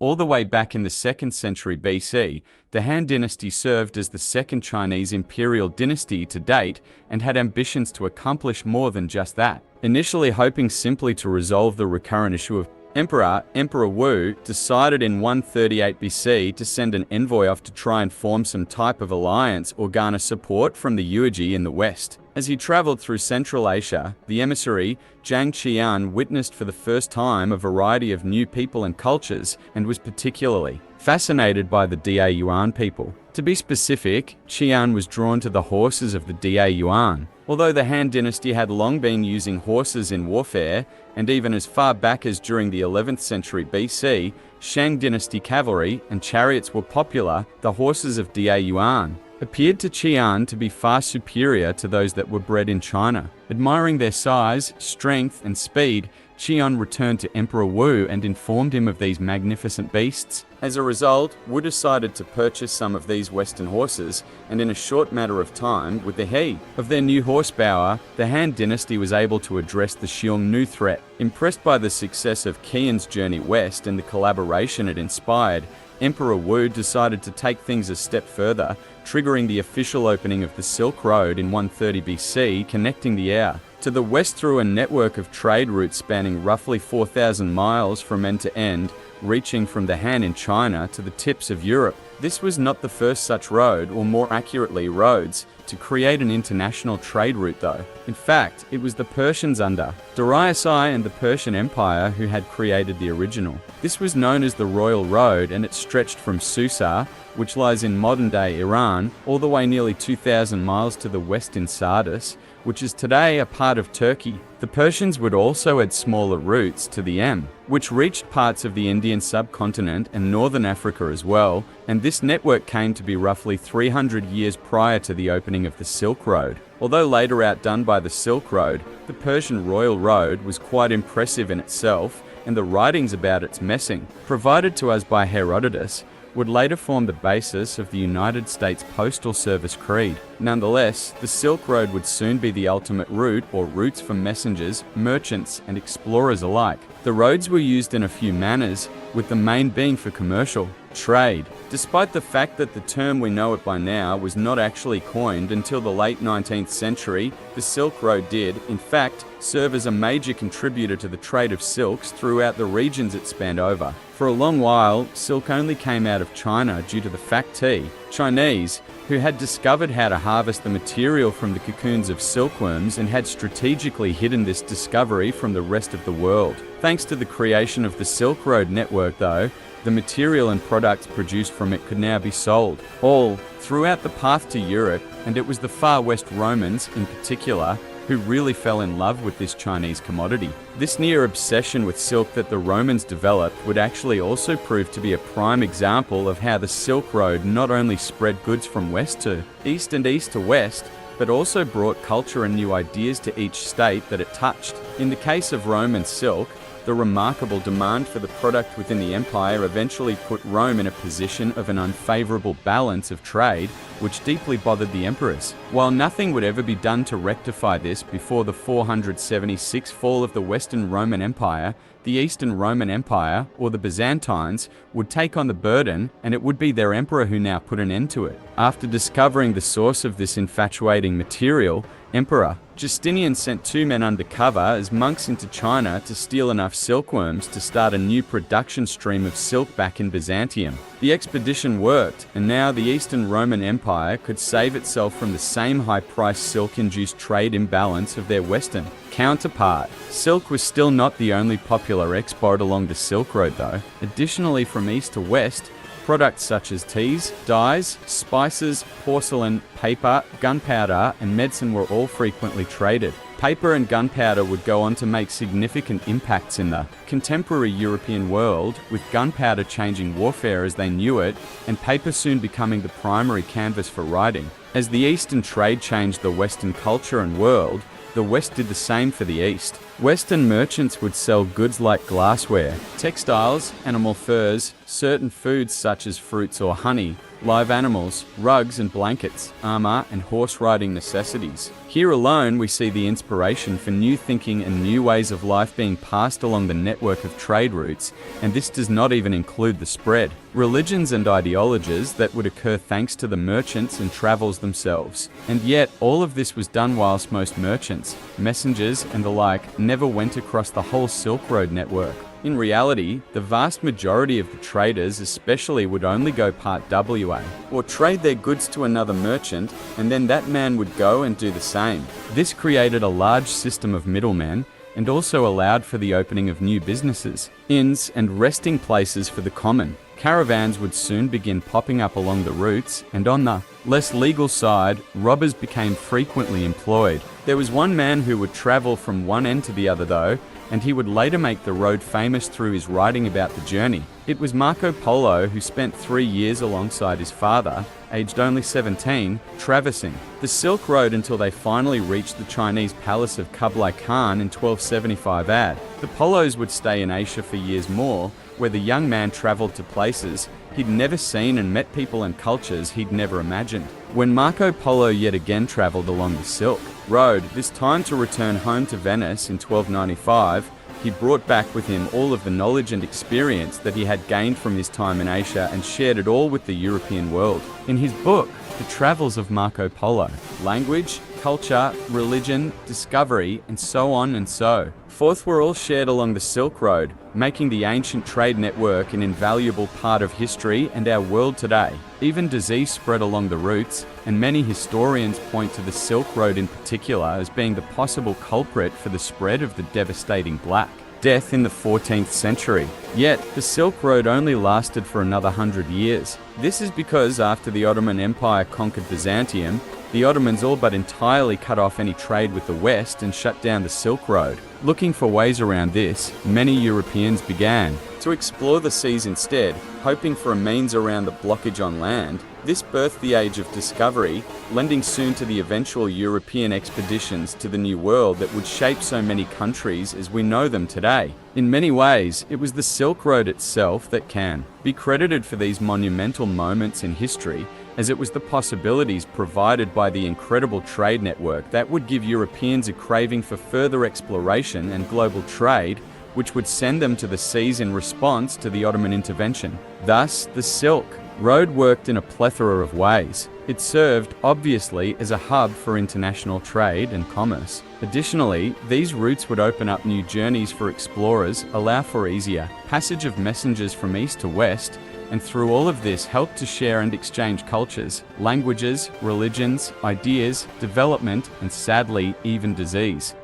All the way back in the 2nd century BC, the Han Dynasty served as the second Chinese imperial dynasty to date and had ambitions to accomplish more than just that. Initially hoping simply to resolve the recurrent issue of Emperor Wu decided in 138 BC to send an envoy off to try and form some type of alliance or garner support from the Yuezhi in the west. As he traveled through Central Asia, the emissary, Zhang Qian, witnessed for the first time a variety of new people and cultures and was particularly fascinated by the Da Yuan people. To be specific, Qian was drawn to the horses of the Da Yuan. Although the Han Dynasty had long been using horses in warfare, and even as far back as during the 11th century BC, Shang Dynasty cavalry and chariots were popular, the horses of Da Yuan appeared to Qian to be far superior to those that were bred in China. Admiring their size, strength, and speed, Qian returned to Emperor Wu and informed him of these magnificent beasts. As a result, Wu decided to purchase some of these Western horses, and in a short matter of time, with the help of their new horsepower, the Han Dynasty was able to address the Xiongnu threat. Impressed by the success of Qian's journey west and the collaboration it inspired, Emperor Wu decided to take things a step further, triggering the official opening of the Silk Road in 130 BC, connecting the air to the west through a network of trade routes spanning roughly 4,000 miles from end to end, reaching from the Han in China to the tips of Europe. This was not the first such road, or more accurately roads, to create an international trade route though. In fact, it was the Persians under Darius I and the Persian Empire who had created the original. This was known as the Royal Road, and it stretched from Susa, which lies in modern-day Iran, all the way nearly 2,000 miles to the west in Sardis, which is today a part of Turkey. The Persians would also add smaller routes to the which reached parts of the Indian subcontinent and northern Africa as well, and this network came to be roughly 300 years prior to the opening of the Silk Road. Although later outdone by the Silk Road, the Persian Royal Road was quite impressive in itself, and the writings about its messing, provided to us by Herodotus, would later form the basis of the United States Postal Service creed. Nonetheless, the Silk Road would soon be the ultimate route or routes for messengers, merchants, and explorers alike. The roads were used in a few manners, with the main being for commercial trade. Despite the fact that the term we know it by now was not actually coined until the late 19th century, the Silk Road did, in fact, serve as a major contributor to the trade of silks throughout the regions it spanned over. For a long while, silk only came out of China due to the Chinese, who had discovered how to harvest the material from the cocoons of silkworms and had strategically hidden this discovery from the rest of the world. Thanks to the creation of the Silk Road network though, the material and products produced from it could now be sold all throughout the path to Europe, and it was the Far West Romans, in particular, who really fell in love with this Chinese commodity. This near obsession with silk that the Romans developed would actually also prove to be a prime example of how the Silk Road not only spread goods from west to east and east to west, but also brought culture and new ideas to each state that it touched. In the case of Roman silk, the remarkable demand for the product within the empire eventually put Rome in a position of an unfavorable balance of trade, which deeply bothered the emperors. While nothing would ever be done to rectify this before the 476 fall of the Western Roman Empire, the Eastern Roman Empire, or the Byzantines, would take on the burden, and it would be their emperor who now put an end to it. After discovering the source of this infatuating material, Emperor Justinian sent 2 men undercover as monks into China to steal enough silkworms to start a new production stream of silk back in Byzantium. The expedition worked, and now the Eastern Roman Empire could save itself from the same high-priced silk-induced trade imbalance of their Western counterpart. Silk was still not the only popular export along the Silk Road though. Additionally, from east to west, products such as teas, dyes, spices, porcelain, paper, gunpowder, and medicine were all frequently traded. Paper and gunpowder would go on to make significant impacts in the contemporary European world, with gunpowder changing warfare as they knew it, and paper soon becoming the primary canvas for writing. As the Eastern trade changed the Western culture and world, the West did the same for the East. Western merchants would sell goods like glassware, textiles, animal furs, certain foods such as fruits or honey, live animals, rugs and blankets, armor and horse riding necessities. Here alone we see the inspiration for new thinking and new ways of life being passed along the network of trade routes, and this does not even include the spread, religions and ideologies that would occur thanks to the merchants and travels themselves. And yet all of this was done whilst most merchants, messengers and the like never went across the whole Silk Road network. In reality, the vast majority of the traders especially would only go part WA, or trade their goods to another merchant, and then that man would go and do the same. This created a large system of middlemen, and also allowed for the opening of new businesses, inns and resting places for the common. Caravans would soon begin popping up along the routes, and on the less legal side, robbers became frequently employed. There was one man who would travel from one end to the other though, and he would later make the road famous through his writing about the journey. It was Marco Polo who spent 3 years alongside his father, aged only 17, traversing the Silk Road until they finally reached the Chinese palace of Kublai Khan in 1275 AD. The Polos would stay in Asia for years more, where the young man travelled to places he'd never seen and met people and cultures he'd never imagined. When Marco Polo yet again travelled along the Silk Road, this time to return home to Venice in 1295, he brought back with him all of the knowledge and experience that he had gained from his time in Asia and shared it all with the European world. In his book, The Travels of Marco Polo, language, culture, religion, discovery, and so on and so forth were all shared along the Silk Road, making the ancient trade network an invaluable part of history and our world today. Even disease spread along the routes, and many historians point to the Silk Road in particular as being the possible culprit for the spread of the devastating Black Death in the 14th century. Yet, the Silk Road only lasted for another 100 years. This is because after the Ottoman Empire conquered Byzantium, the Ottomans all but entirely cut off any trade with the West and shut down the Silk Road. Looking for ways around this, many Europeans began to explore the seas instead, hoping for a means around the blockage on land. This birthed the age of discovery, lending soon to the eventual European expeditions to the New World that would shape so many countries as we know them today. In many ways, it was the Silk Road itself that can be credited for these monumental moments in history, as it was the possibilities provided by the incredible trade network that would give Europeans a craving for further exploration and global trade, which would send them to the seas in response to the Ottoman intervention. Thus, the Silk Road worked in a plethora of ways. It served, obviously, as a hub for international trade and commerce. Additionally, these routes would open up new journeys for explorers, allow for easier passage of messengers from east to west, and through all of this help to share and exchange cultures, languages, religions, ideas, development, and sadly, even disease.